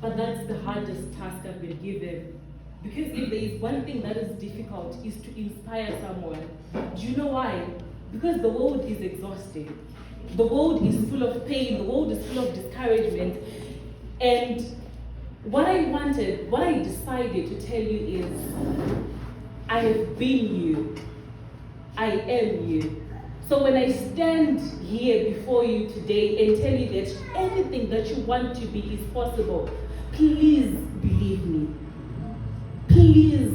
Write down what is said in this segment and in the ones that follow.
But that's the hardest task I've been given. Because if there is one thing that is difficult, is to inspire someone. Do you know why? Because the world is exhausted. The world is full of pain. The world is full of discouragement. And what I decided to tell you is, I have been you. I am you. So when I stand here before you today and tell you that anything that you want to be is possible, please believe me. Please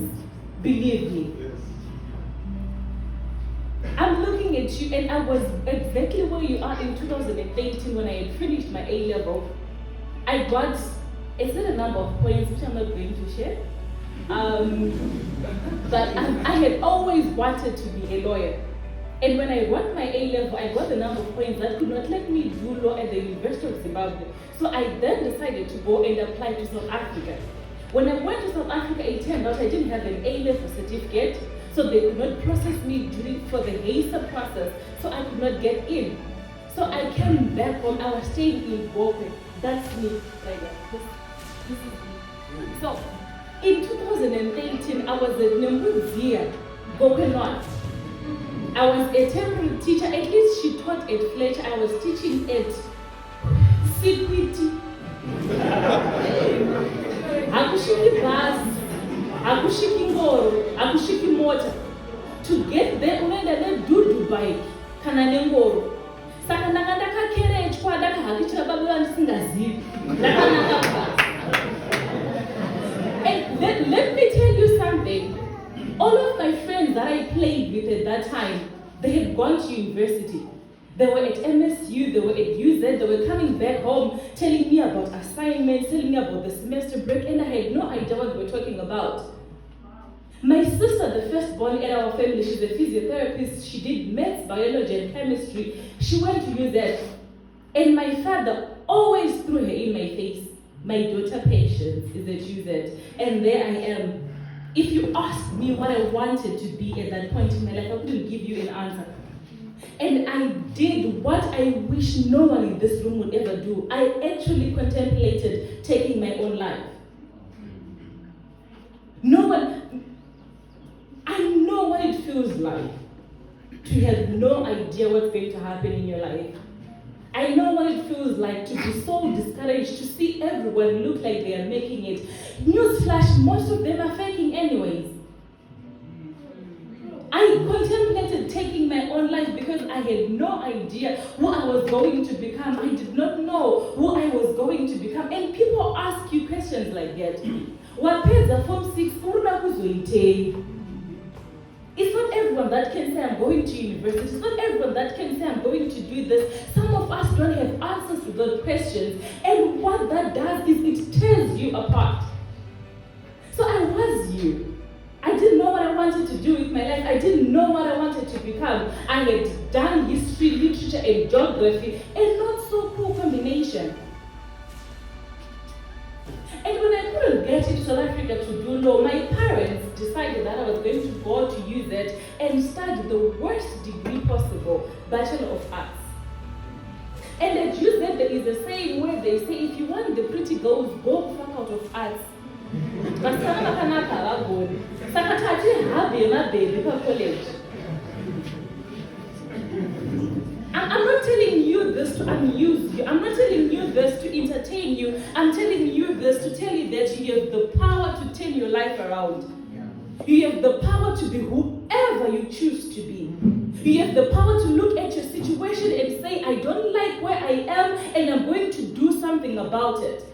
believe me. I'm looking at you, and I was exactly where you are in 2018 when I had finished my A-level. I got a certain number of points, which I'm not going to share. But I had always wanted to be a lawyer. And when I wrote my A-level, I got the number of points that could not let me do law at the University of Zimbabwe. So I then decided to go and apply to South Africa. When I went to South Africa, it turned out I didn't have an A-level certificate, so they could not process me for the HASA process, so I could not get in. So I came back home. I was staying in KWEKWE. That's me, like that. This is me. So in 2018, I was at Nembuzia, KWEKWE North. I was a temporary teacher. At least she taught at Fletcher. I was teaching at Security. Akushiki bus, akushiki ngoro, akushiki motor. To get there, unaenda nedudu bike kana nengoro. Saka ndakandaka carriage kwa daka hakichira baba ndisingazivi. Ndakanaka bus. And let me tell you something. All of my friends that I played with at that time, they had gone to university. They were at MSU, they were at UZ, they were coming back home, telling me about assignments, telling me about the semester break, and I had no idea what we were talking about. My sister, the firstborn in our family, she's a physiotherapist. She did maths, biology, and chemistry. She went to UZ. And my father always threw her in my face. My daughter Patience is at UZ. And there I am. If you asked me what I wanted to be at that point in my life, I couldn't give you an answer. And I did what I wish no one in this room would ever do. I actually contemplated taking my own life. I know what it feels like to have no idea what's going to happen in your life. I know what it feels like to be so discouraged, to see everyone look like they are making it. Newsflash, most of them are faking anyways. I contemplated taking my own life because I had no idea who I was going to become. I did not know who I was going to become. And people ask you questions like that. Wapeza form 6, it's not everyone that can say I'm going to university. It's not everyone that can say I'm going to do this. Some of us don't have answers to those questions. And what that does is it tears you apart. So I was you. I didn't know what I wanted to do with my life. I didn't know what I wanted to become. I had done history, literature, and geography, a not so cool combination. And when I couldn't get into South Africa to do law, my parents decided that I was going to go to UZ and study the worst degree possible, Bachelor of Arts. And at UZ there is a saying where they say, if you want the pretty girls, go Faculty of Arts. I'm not telling you this to amuse you. I'm not telling you this to entertain you. I'm telling you this to tell you that you have the power to turn your life around. You have the power to be whoever you choose to be. You have the power to look at your situation and say, I don't like where I am and I'm going to do something about it.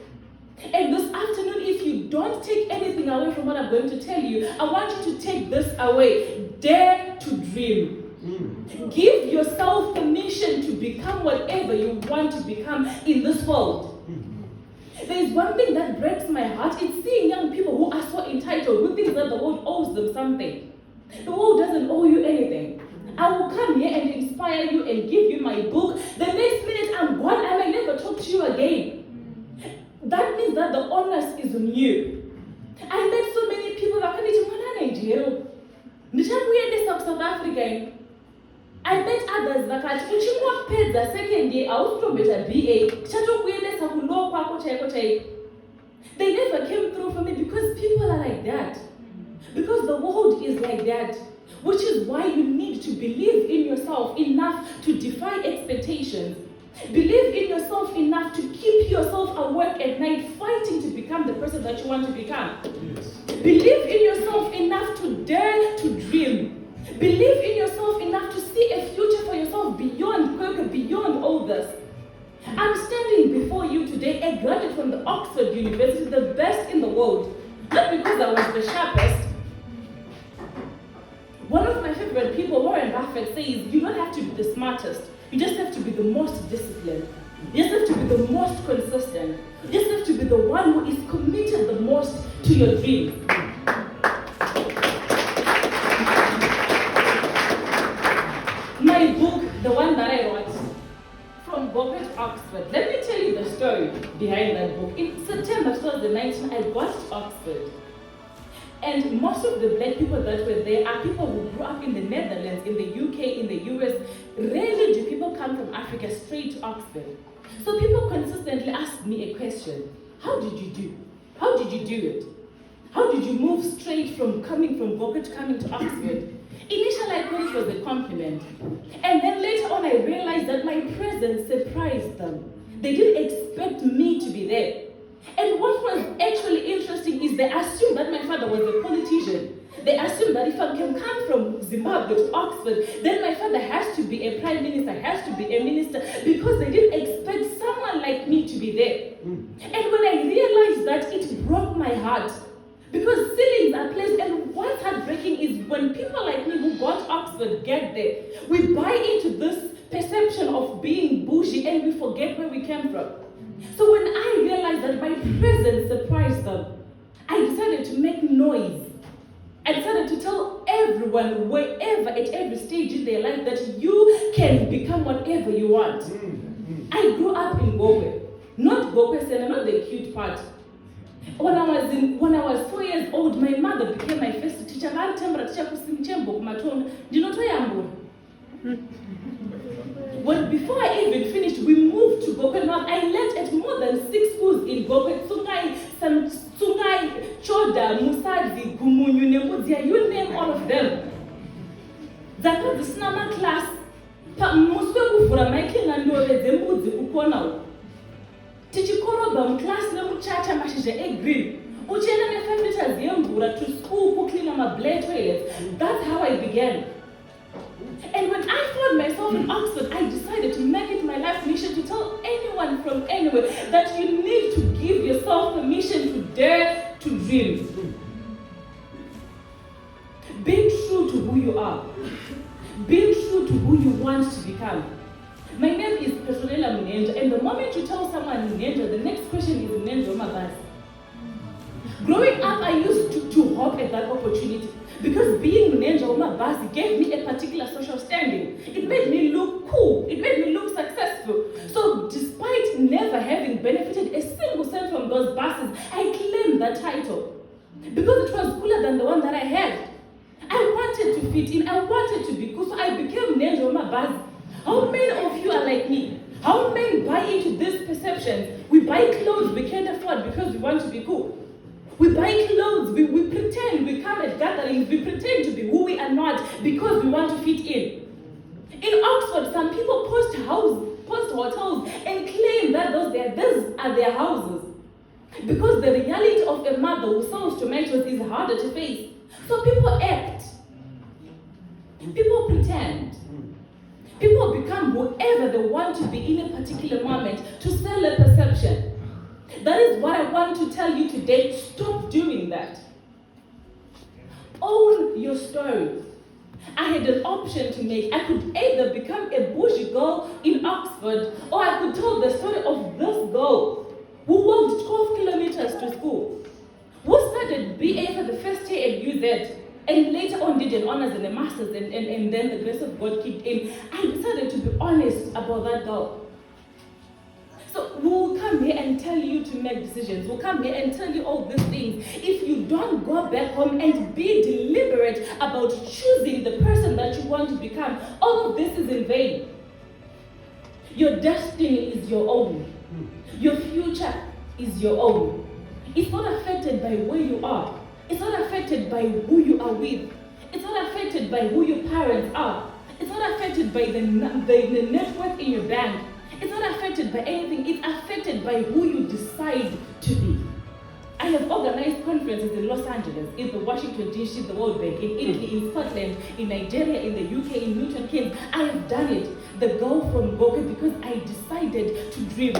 And this afternoon, if you don't take anything away from what I'm going to tell you, I want you to take this away. Dare to dream. Give yourself permission to become whatever you want to become in this world. There is one thing that breaks my heart. It's seeing young people who are so entitled, who think that the world owes them something. The world doesn't owe you anything. I will come here and inspire you and give you my book. The next minute I'm gone, I may never talk to you again. That means that the onus is on you. I met so many people that can't even South Africa. I met others that are uchimwa pedza second year, I was from BA, chato kuendesa kulo kwako chaiko chaiko. They never came through for me because people are like that. Because the world is like that. Which is why you need to believe in yourself enough to defy expectations. Believe in yourself enough to keep yourself awake at night fighting to become the person that you want to become. Yes. Believe in yourself enough to dare to dream. Believe in yourself enough to see a future for yourself beyond KWEKWE, beyond all this. I'm standing before you today, a graduate from the Oxford University, the best in the world. Not because I was the sharpest. One of my favorite people, Warren Buffett, says you don't have to be the smartest. You just have to be the most disciplined. You just have to be the most consistent. You just have to be the one who is committed the most to your dreams. My book, the one that I wrote, From KWEKWE to Oxford. Let me tell you the story behind that book. In September 2019, I got to Oxford. And most of the black people that were there are people who grew up in the Netherlands, in the UK, in the US. Rarely do people come from Africa straight to Oxford. So people consistently ask me a question. How did you do? How did you do it? How did you move straight from coming from KWEKWE to coming to Oxford? Initially, I thought it was a compliment. And then later on, I realized that my presence surprised them. They didn't expect me to be there. And what was actually interesting is they assumed that my father was a politician. They assumed that if I can come from Zimbabwe to Oxford, then my father has to be a prime minister, has to be a minister, because they didn't expect someone like me to be there. And when I realized that, it broke my heart. Because ceilings are placed, and what's heartbreaking is when people like me who got Oxford get there, we buy into this perception of being bougie and we forget where we came from. So when I realized that my presence surprised them, I decided to make noise. I decided to tell everyone, wherever, at every stage in their life, that you can become whatever you want. I grew up in KWEKWE, not KWEKWE Center, not the cute part. When I was 4 years old, my mother became my first teacher. But before I even finished, we moved to KWEKWE North. I learned at more than 6 schools in KWEKWE. Tsungai, Choda, Musadzi, Gumunyu, Nemudzia, you name all of them. That was the snama class. Tichikoroba class nemuchacha mashije green. Uchena ne 5 liters yemvura to school to clean my blood toilets. That's how I began. And when I found myself in Oxford, I decided to make it my life mission to tell anyone from anywhere that you need to give yourself permission to dare to dream. Be true to who you are. Be true to who you want to become. My name is Petronella Mnenja, and the moment you tell someone Mnenja, the next question is Mnenja Mabas. Growing up, I used to hope at that opportunity because being Mnenja Mabas gave me a particular social standing. It made me look cool. It made me look successful. So despite never having benefited a single cent from those buses, I claimed that title because it was cooler than the one that I had. I wanted to fit in. I wanted to be cool, so I became Mnenja Mabas. How many of you are like me? How many buy into these perceptions? We buy clothes we can't afford because we want to be cool. We buy clothes, we pretend, we come at gatherings, we pretend to be who we are not because we want to fit in. In Oxford, some people post hotels and claim that those are their houses. Because the reality of a mother who sells tomatoes is harder to face. So people act. People pretend. People become whoever they want to be in a particular moment to sell a perception. That is what I want to tell you today. Stop doing that. Own your story. I had an option to make. I could either become a bougie girl in Oxford, or I could tell the story of this girl who walked 12 kilometers to school, who started BA for the first year at UZ, and later on did an honors and a master's, and then the grace of God kicked in. I decided to be honest about that girl. So we'll come here and tell you to make decisions. We'll come here and tell you all these things. If you don't go back home and be deliberate about choosing the person that you want to become, all of this is in vain. Your destiny is your own. Your future is your own. It's not affected by where you are. It's not affected by who you are with. It's not affected by who your parents are. It's not affected by the net worth in your bank. It's not affected by anything. It's affected by who you decide to be. I have organized conferences in Los Angeles, in the Washington DC, the World Bank, in Italy, in Scotland, in Nigeria, in the UK, in Milton Keynes. I have done it. The girl from Goke, because I decided to dream.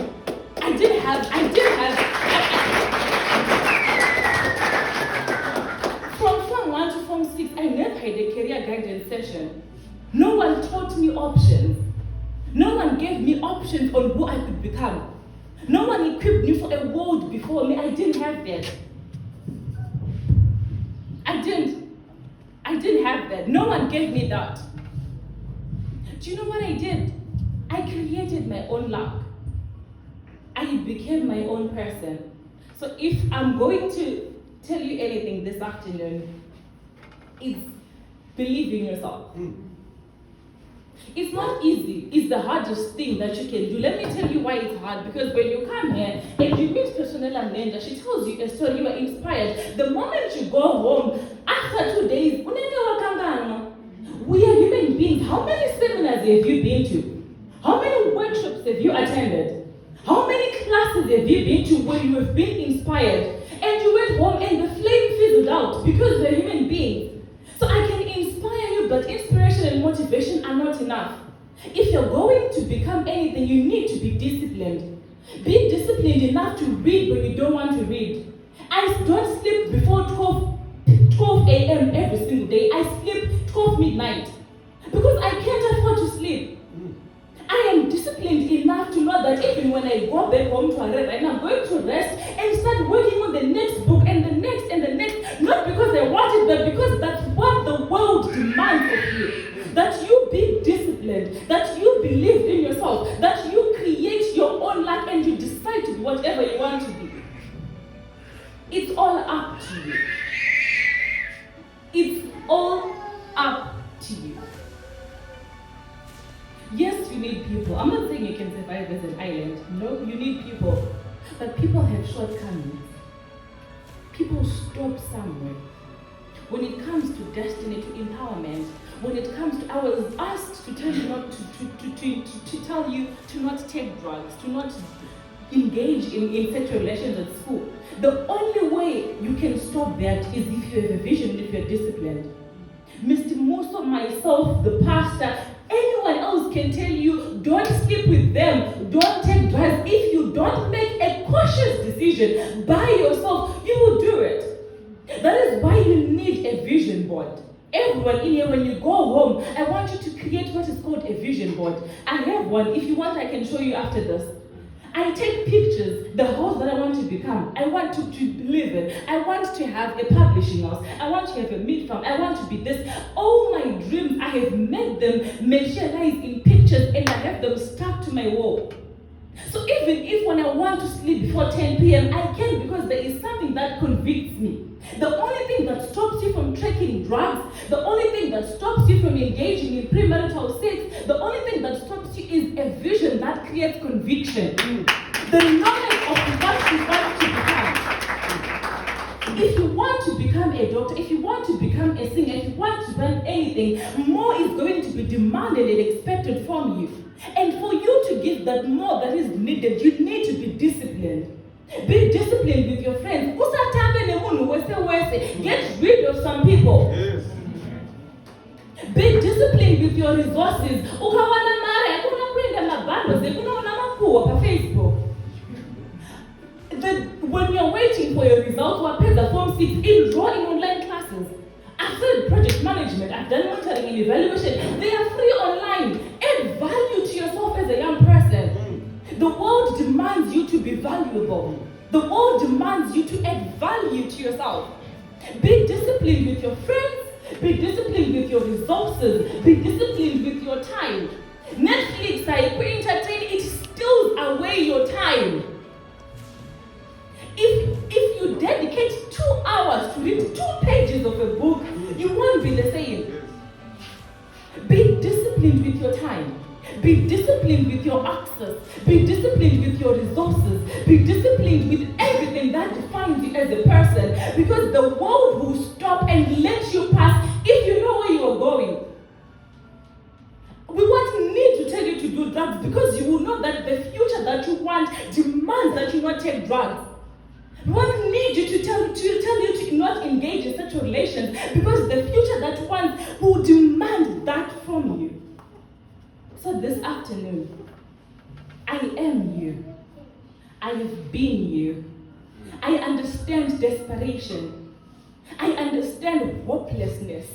From Form 1 to Form 6, I never had a career guidance session. No one taught me options. No one gave me options on who I could become. No one equipped me for a world before me. I didn't have that. I didn't have that. No one gave me that. Do you know what I did? I created my own luck. I became my own person. So if I'm going to tell you anything this afternoon, it's believe in yourself. It's not easy. It's the hardest thing that you can do. Let me tell you why it's hard. Because when you come here and you meet Personella Menda, she tells you a story, you are inspired. The moment you go home, after 2 days, we are human beings. How many seminars have you been to? How many workshops have you attended? How many classes have you been to where you have been inspired? And you went home and the flame fizzled out because we're human beings. So I can inspire you, but inspiration and motivation are not enough. If you're going to become anything, you need to be disciplined. Be disciplined enough to read when you don't want to read. I don't sleep before 12 a.m. every single day. I sleep 12 midnight because I can't afford to sleep. I am disciplined enough to know that even when I go back home to Harare and I'm going to rest and start working on the next book and the next and the next, not because I want it, but because that's what the world demands of you. That you be disciplined, that you believe in yourself, that you create your own life and you decide to be whatever you want to be. It's all up to you. It's all up to you. Yes, you need people. I'm not saying you can survive as an island. No, you need people. But people have shortcomings. People stop somewhere. When it comes to destiny, to empowerment, when it comes to, I was asked to tell you not to tell you to not take drugs, to not engage in sexual relations at school. The only way you can stop that is if you have a vision, if you're disciplined. Mr. Musa, myself, the pastor, anyone else can tell you, don't sleep with them, don't take drugs. If you don't make a cautious decision by yourself, you will do it. That is why you need a vision board. Everyone in here, when you go home, I want you to create what is called a vision board. I have one. If you want, I can show you after this. I take pictures, the house that I want to become. I want to live in. I want to have a publishing house. I want to have a meat farm. I want to be this. All my dreams, I have made them materialize in pictures and I have them stuck to my wall. So even if when I want to sleep before 10 p.m., I can because there is something that convicts me. The only thing that stops you from taking drugs, the only thing that stops you from engaging in premarital sex, the only thing that stops you is a vision that creates conviction. The knowledge of what you want to become. If you want to become a doctor, if you want to become a singer, if you want to run anything, more is going to be demanded and expected from you. And for you to give that more that is needed, you need to be disciplined. Be disciplined with your friends. Get rid of some people. Yes. Be disciplined with your resources. When you're waiting for your results, Form 6, enroll in online classes. I've studied project management, I've done monitoring and evaluation. They are free online. Add value to yourself as a young person. The world demands you to be valuable. The world demands you to add value to yourself. Be disciplined with your friends. Be disciplined with your resources. Be disciplined with your time. Netflix, entertain, it steals away your time. If you dedicate 2 hours to read 2 pages of a book, you won't be the same. Be disciplined with your time. Be disciplined with your access. Be disciplined with your resources. Be disciplined with everything that defines you. take drugs. We won't need you to tell you to not engage in sexual relations, because the future that one will demand that from you. So this afternoon, I am you. I have been you. I understand desperation. I understand hopelessness.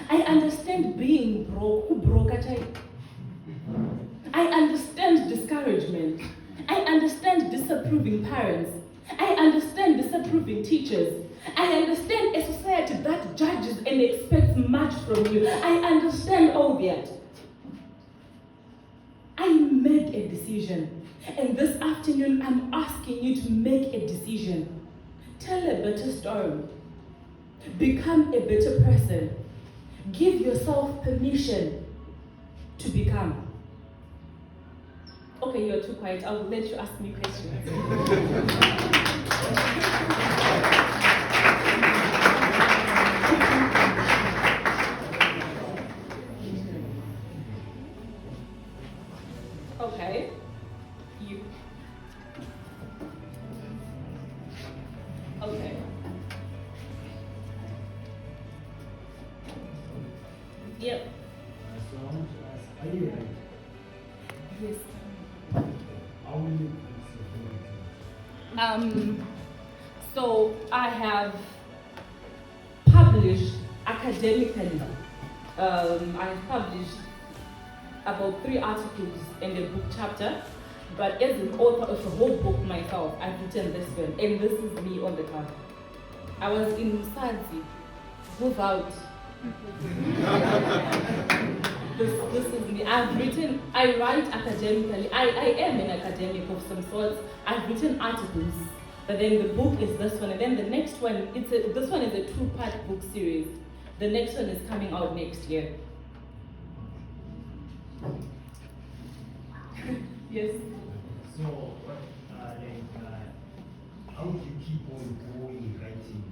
I understand being broke. Who broke a child? I understand discouragement. I understand disapproving parents. I understand disapproving teachers. I understand a society that judges and expects much from you. I understand all that. I made a decision. And this afternoon, I'm asking you to make a decision. Tell a better story. Become a better person. Give yourself permission to become. Okay, you're too quiet. I will let you ask me questions. Okay. You. Okay. Yep. So I want to ask, are you right? Yes. How many books have you written? So I have published academically. I have published about 3 articles and a book chapter, but as an author of a whole book myself, I've written this one, and this is me on the cover. I was in Musanzi, move out. This is me. I write academically. I am an academic of some sorts. I've written articles, but then the book is this one, and then the next one, this one is a 2-part book series. The next one is coming out next year. Yes. So, how do you keep on going writing?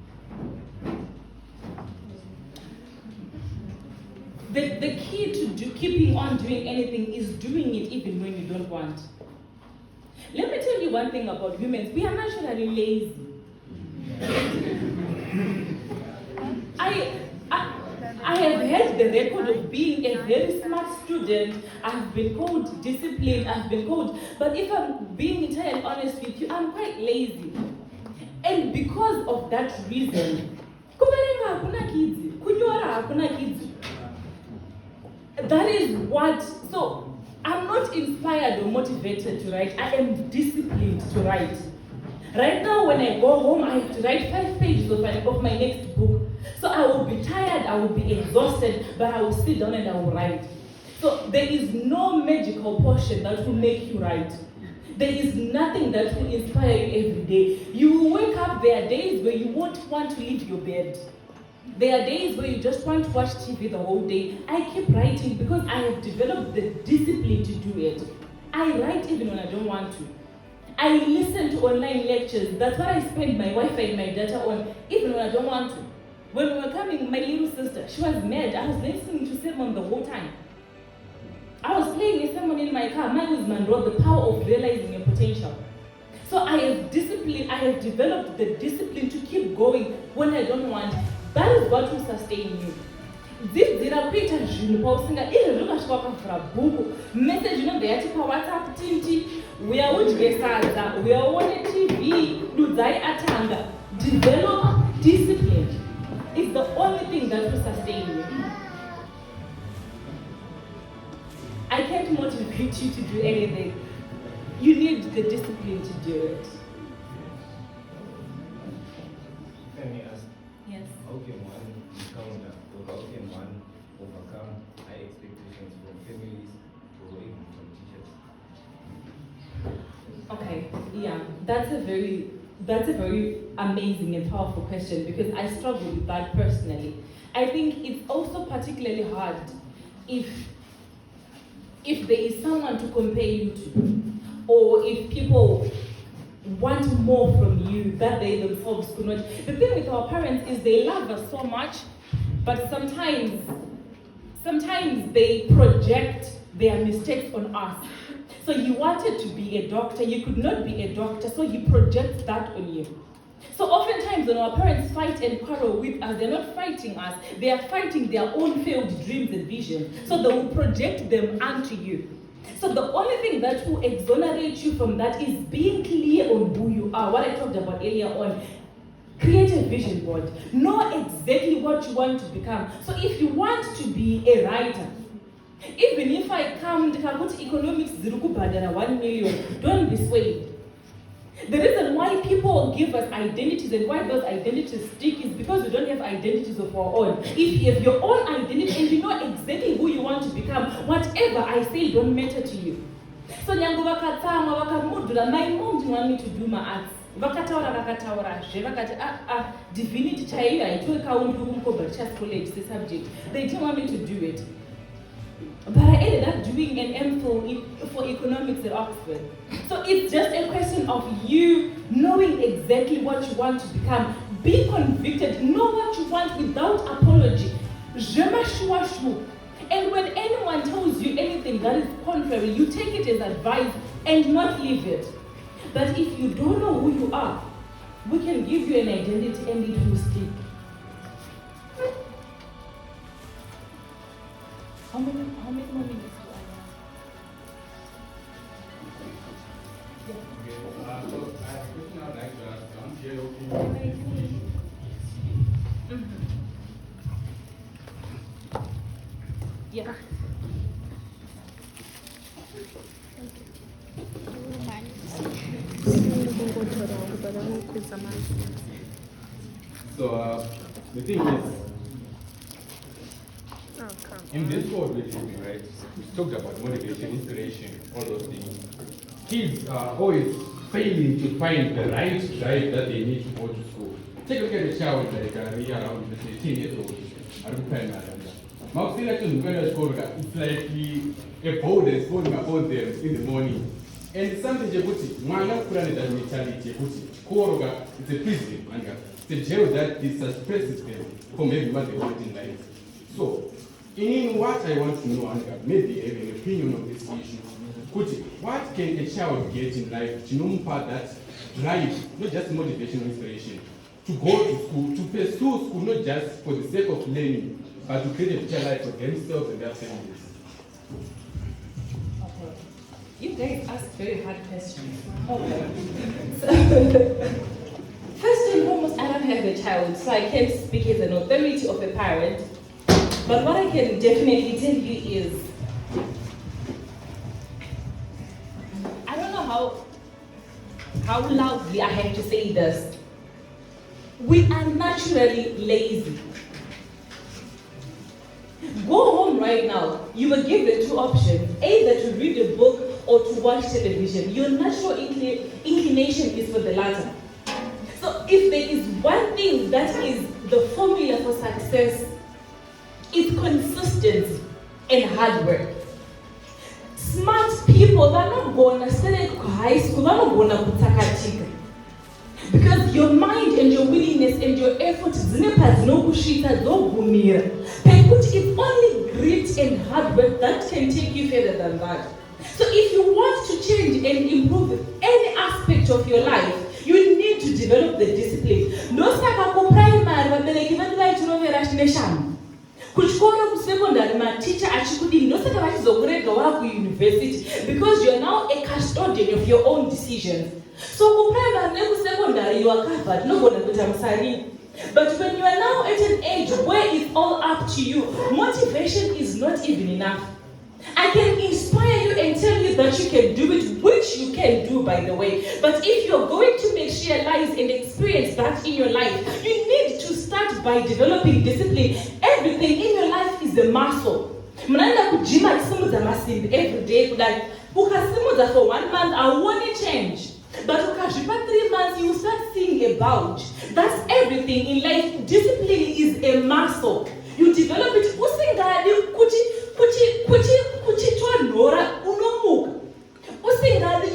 The key to keeping on doing anything is doing it even when you don't want. Let me tell you one thing about humans. We are naturally lazy. I have had the record of being a very smart student. I've been called disciplined, but if I'm being entirely honest with you, I'm quite lazy. And because of that reason, that is what, so I'm not inspired or motivated to write. I am disciplined to write. Right now, when I go home, I have to write 5 pages of my next book. So I will be tired, I will be exhausted, but I will sit down and I will write. So there is no magical portion that will make you write. There is nothing that will inspire you every day. You will wake up, there are days where you won't want to leave your bed. There are days where you just want to watch TV the whole day. I keep writing because I have developed the discipline to do it. I write even when I don't want to. I listen to online lectures. That's what I spend my Wi-Fi and my data on, even when I don't want to. When we were coming, my little sister, she was mad. I was listening to sermon the whole time. I was playing a sermon in my car. Mine was Monroe, the power of realizing your potential. So I have developed the discipline to keep going when I don't want. That is what will sustain you. Dzidzira kuita zvinhu pausinga iri rikasvika pakavhura bhuku message inobva yati pawhatsapp tinti uyaudye sadza uyaone TV dudzai atanga. Develop discipline. It's the only thing that will sustain you. I can't motivate you to do anything. You need the discipline to do it. Let me ask. Yes. How can one encounter, or how can one overcome high expectations from families or even from teachers? Okay, yeah, that's a very amazing and powerful question, because I struggle with that personally. I think it's also particularly hard if there is someone to compare you to, or if people want more from you that they themselves could not. The thing with our parents is they love us so much, but sometimes sometimes they project their mistakes on us. So you wanted to be a doctor, you could not be a doctor, so you project that on you. So oftentimes when our parents fight and quarrel with us, they're not fighting us, they are fighting their own failed dreams and visions. So they will project them onto you. So the only thing that will exonerate you from that is being clear on who you are. What I talked about earlier on. Create a vision board. Know exactly what you want to become. So if you want to be a writer, even if I come to economics 1 million, don't be swayed. The reason why people give us identities and why those identities stick is because we don't have identities of our own. If you have your own identity and you know exactly who you want to become, whatever I say don't matter to you. So my mom didn't want me to do my arts. Divinity chaiyo haitoka college subject. They didn't want me to do it. But I ended up doing an MPhil for economics at Oxford. So it's just a question of you knowing exactly what you want to become. Be convicted, know what you want without apology. And when anyone tells you anything that is contrary, you take it as advice and not leave it. But if you don't know who you are, we can give you an identity and it will stick. How many more minutes do I have? Okay, so I have a question I'd like to ask on KWEKWE. Yeah. So the thing is, in this code which we right, we talked about motivation, inspiration, all those things. Kids are always failing to find the right drive that they need to go to school. Take a look at a child like around 10 years old. It's like a boat is falling upon them in the morning. And something that mentality, it's a prison, it's a jail that suppresses them from every what they want in life. So, in what I want to know, and maybe have an opinion on this issue, what can a child get in life to know that drive, not just motivation or inspiration, to go to school, to pursue school, not just for the sake of learning, but to create a better life for themselves and their families? Okay. You guys ask very hard questions. Okay. So, first and foremost, I don't have a child, so I can't speak as an authority of a parent. But what I can definitely tell you is, I don't know how loudly I have to say this. We are naturally lazy. Go home right now. You were given two options, either to read a book or to watch television. Your natural inclination is for the latter. So if there is one thing that is the formula for success, it's consistency and hard work. Smart people, they're not going to study high school, they're not going to put because your mind and your willingness and your effort it's only grit and hard work that can take you further than that. So if you want to change and improve any aspect of your life, you need to develop the discipline. No saka primary kuchikora kusecondary teacher achikudini ndosaka vachizokurega wakuuniversity because you are now a custodian of your own decisions. So kuprimary nekusecondary you are covered, nobody kuita musari. But when you are now at an age where it's all up to you, motivation is not even enough. I can inspire you and tell you that you can do it, which you can do, by the way. But if you're going to make sure lives and experience that in your life, you need to start by developing discipline. Everything in your life is a muscle. Mnaenda kujima kisimuza masimbi every day. Like, ukasimuza for 1 month, I want to change. But ukashipa 3 months, you start seeing a bulge. That's everything in life. Discipline is a muscle. You develop it.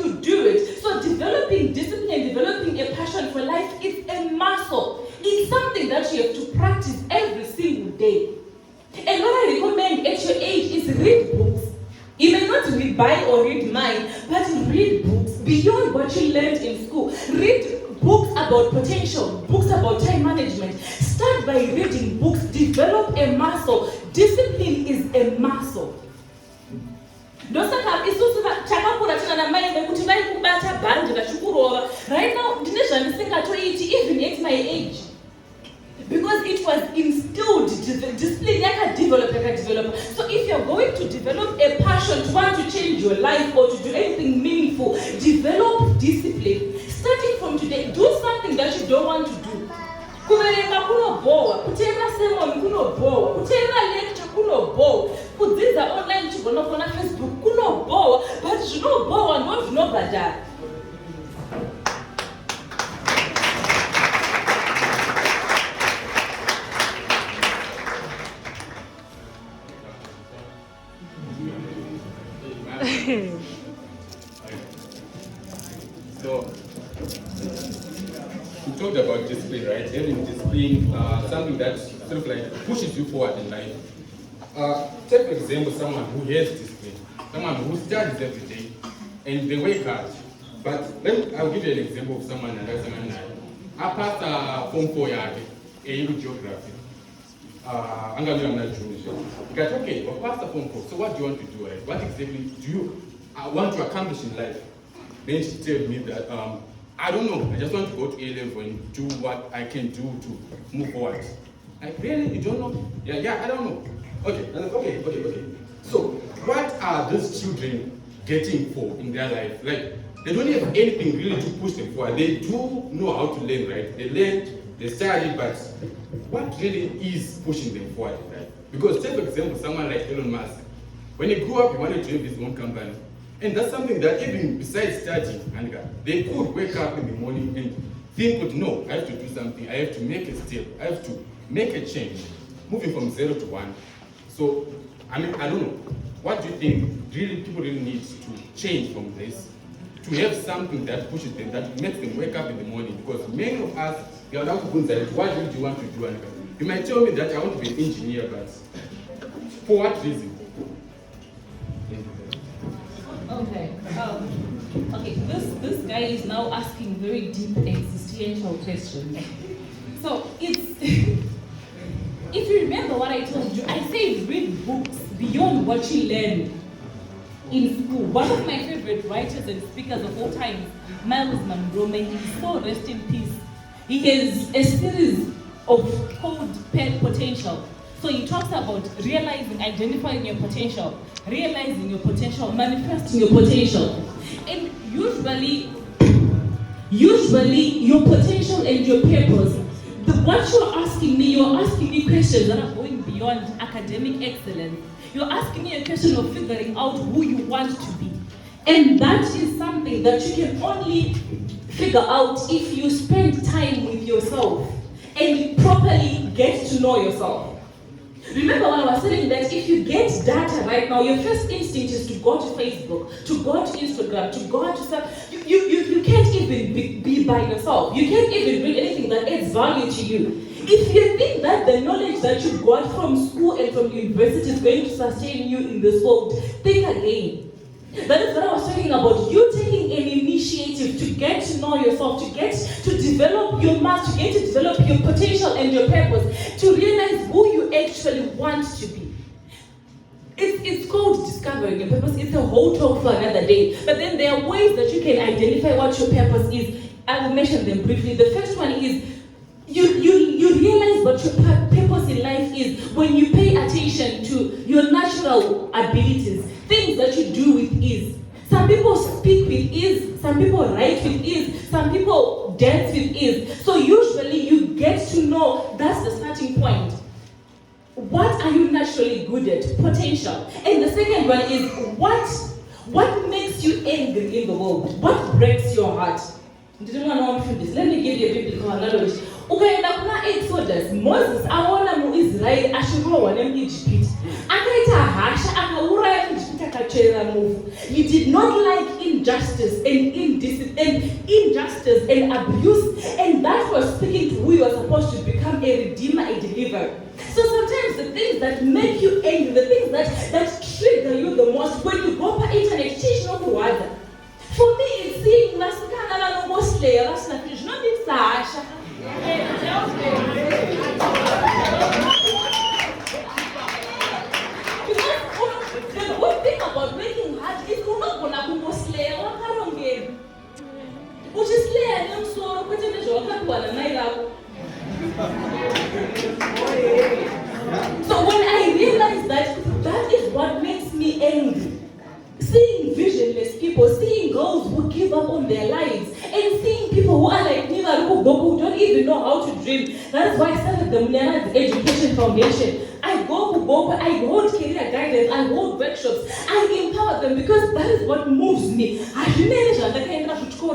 You do it. So developing discipline, developing a passion for life is a muscle. It's something that you have to practice every single day. And what I recommend at or read mine, but read books beyond what you learned in school. Read books about potential, books about time management. Start by reading books, develop a muscle. Discipline is a muscle. Ndosaka isusu chakakura china namai vekuti vari kubata bhandi vachikurova. Right now, ndine zvandisingatoiti even at my age. Because it was instilled, discipline yakadevelop. So if you're going to develop a passion to want to change your life or to do anything meaningful, develop discipline. Starting from today, do something that you don't want to do. Kuverenga kunobowa, kutenga sermon kunobowa, kutenga lecture kunobowa, kudzidza online chigona Facebook kunobowa, but zvinobowa ndo zvinobhadhara. So, we talked about discipline, right? Having discipline, something that sort of like pushes you forward in life. Take for example someone who has discipline, someone who studies every day, and they work hard. But I'll give you an example of someone and that's someone I passed Form 4 in geography. I'm not Jewish. Got okay, but passed Form 4. So what do you want to do? Right? What exactly do you want to accomplish in life? Then she told me that I don't know. I just want to go to A level and do what I can do to move forward. Like really, you don't know? Yeah, I don't know. Okay. So what are these children getting for in their life? Like they don't have anything really to push them forward. They do know how to learn, right? They learn, they study, but what really is pushing them forward, right? Because take for example someone like Elon Musk. When he grew up, he wanted to have his own company. And that's something that even besides studying, they could wake up in the morning and think, no, I have to do something, I have to make a step, I have to make a change, moving from 0 to 1. So, I don't know, what do you think really people really need to change from this? To have something that pushes them, that makes them wake up in the morning? Because many of us, what do you want to do? You might tell me that I want to be an engineer, but for what reason? Okay, this guy is now asking very deep existential questions. So it's if you remember what I told you, I say read books beyond what you learn in school. One of my favorite writers and speakers of all time, Miles Monroe, may he so rest in peace. He has a series of called Potential. So he talks about realizing, identifying your potential, realizing your potential, manifesting your potential. And usually your potential and your purpose, what you're asking me questions that are going beyond academic excellence. You're asking me a question of figuring out who you want to be. And that is something that you can only figure out if you spend time with yourself and you properly get to know yourself. Remember when I was saying that if you get data right now, your first instinct is to go to Facebook, to go to Instagram, to go to stuff. You can't even be by yourself. You can't even read anything that adds value to you. If you think that the knowledge that you got from school and from university is going to sustain you in this world, think again. That is what I was talking about. You taking an initiative to get to know yourself, to get to develop your mind, to get to develop your potential and your purpose, to realize who you actually want to be. It's called discovering your purpose. It's a whole talk for another day. But then there are ways that you can identify what your purpose is. I will mention them briefly. The first one is you realize what your purpose in life is when you pay attention to your natural abilities, things that you do with ease. Some people speak with ease, some people write with ease, some people dance with ease. So usually you get to know that's the starting point. What are you naturally good at? Potential. And the second one is what makes you angry in the world? What breaks your heart? Let me give you a biblical analogy. Ukaenda kuna Exodus, Moses aona muIsraeli ashirowa nemuIjipita. Akaita hasha akauraya muIjipita akachera mufu. You did not like injustice and abuse, and that was speaking to who you are supposed to become, a redeemer, a deliverer. So sometimes the things that make you angry, the things that trigger you the most, when you go on internet, teach So when I realized that is what makes me angry. Seeing visionless people, seeing girls who give up on their lives, and seeing people who are like me, who don't even know how to dream. That's why I started the Munyana's Education Foundation. I go to Bobo, I hold career guidance, I hold workshops, I empower them because that is what moves me.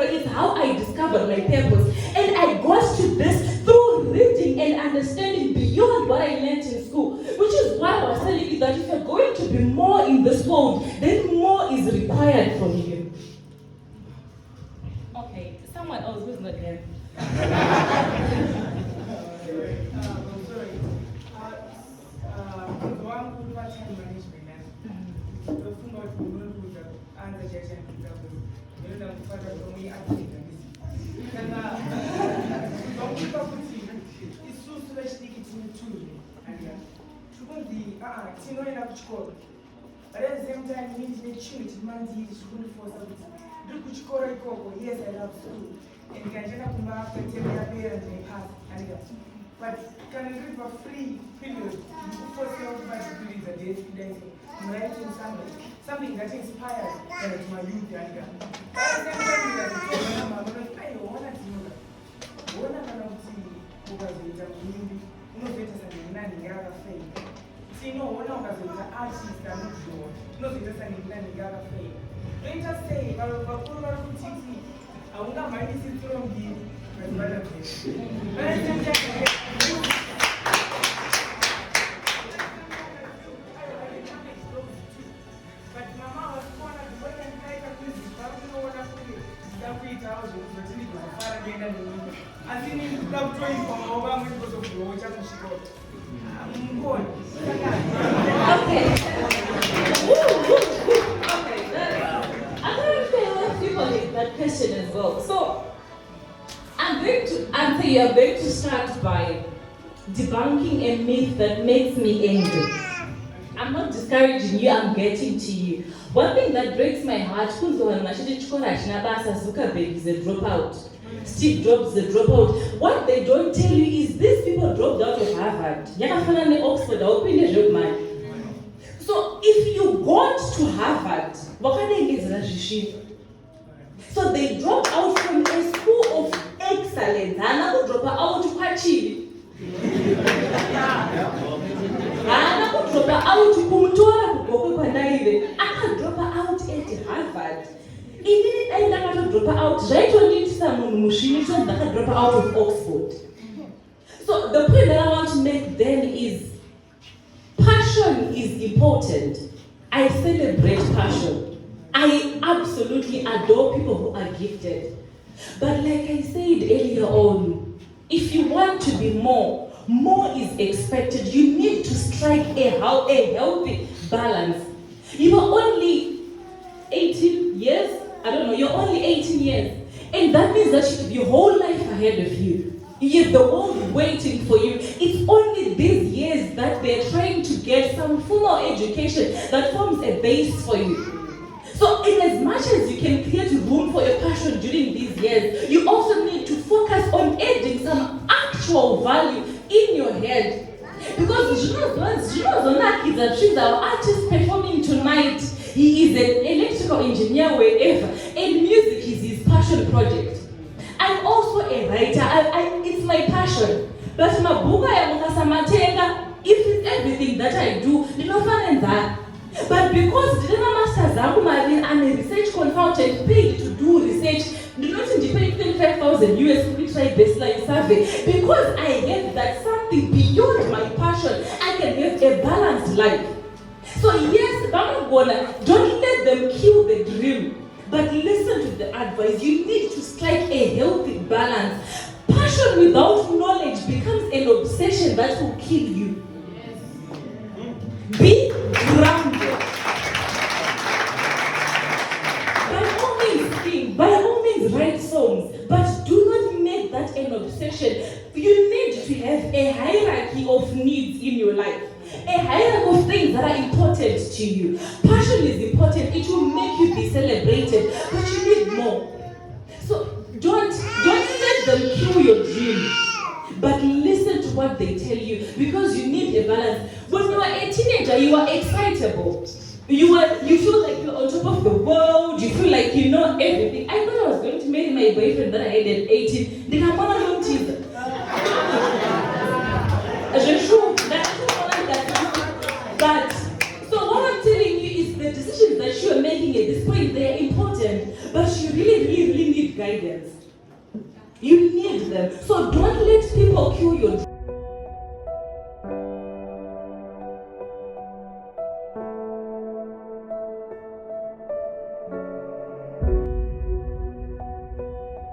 It's how I discovered my purpose. And I got to this through reading and understanding beyond what I learned in school. Which is why I was telling you that if you're going to be more in this world, then more is required from you. Okay, someone else who's not here. But at the same time, you need to make sure it demands you to school for something. Look which core I go, yes, I love school. And you can just come back and tell your parents they pass. But can you live a free period? You force your body to live a day, writing something that inspires my youth. At the same time, I want to know. No, we're not going to artists that look good. No, they just need to get a fame. Don't just say, I will go to TV. I will not mind this from you. But Mama was born at the way and I can do this. I don't know what I'm doing. I'm 3,000, but you need to fire again and I think you love drawing from Obama because of the which I'm sure. I'm going. Okay. I'm going to say a lot of people hate that question as well. So, I'm going to answer you. I'm going to start by debunking a myth that makes me angry. I'm not discouraging you, I'm getting to you. One thing that breaks my heart, Zuckerberg is a dropout. Steve Jobs is a dropout. What they don't tell you is these people dropped out of Harvard. Oxford, so if you got to Harvard, so they dropped out from a school of excellence. Another drop out to Hachi. Another drop out to Kumtora Kukokanaive. I can drop out at Harvard. Even I never drop out, right on it, some machines that can drop out of Oxford. So the point that I want to make then is passion is important. I celebrate passion. I absolutely adore people who are gifted. But like I said earlier on, if you want to be more is expected. You need to strike a healthy balance. You are only 18 years. I don't know, you're only 18 years. And that means that you have your whole life ahead of you. You have the world waiting for you. It's only these years that they're trying to get some formal education that forms a base for you. So in as much as you can create room for your passion during these years, you also need to focus on adding some actual value in your head. Because our artist performing tonight, he is an electrical engineer wherever, and music is his passion project. I'm also a writer, it's my passion. But if it's everything that I do, that. But because I'm a research consultant paid to do research, do not independent 25,000 US to try baseline survey. Because I have that something beyond my passion, I can have a balanced life. So yes, don't let them kill the dream, but listen to the advice. You need to strike a healthy balance. Passion without knowledge becomes an obsession that will kill you. Be grounded. By all means write songs, but do not make that an obsession. You need to have a hierarchy of needs in your life. A hierarchy of things that are important to you. Passion is important, it will make you be celebrated, but you need more. So don't let them kill your what they tell you, because you need a balance. When you are a teenager, you are excitable. You feel like you're on top of the world, you feel like you know everything. I thought I was going to marry my boyfriend that I had at 18. But so what I'm telling you is the decisions that you are making at this point, they are important, but you really need guidance. You need them. So don't let people kill your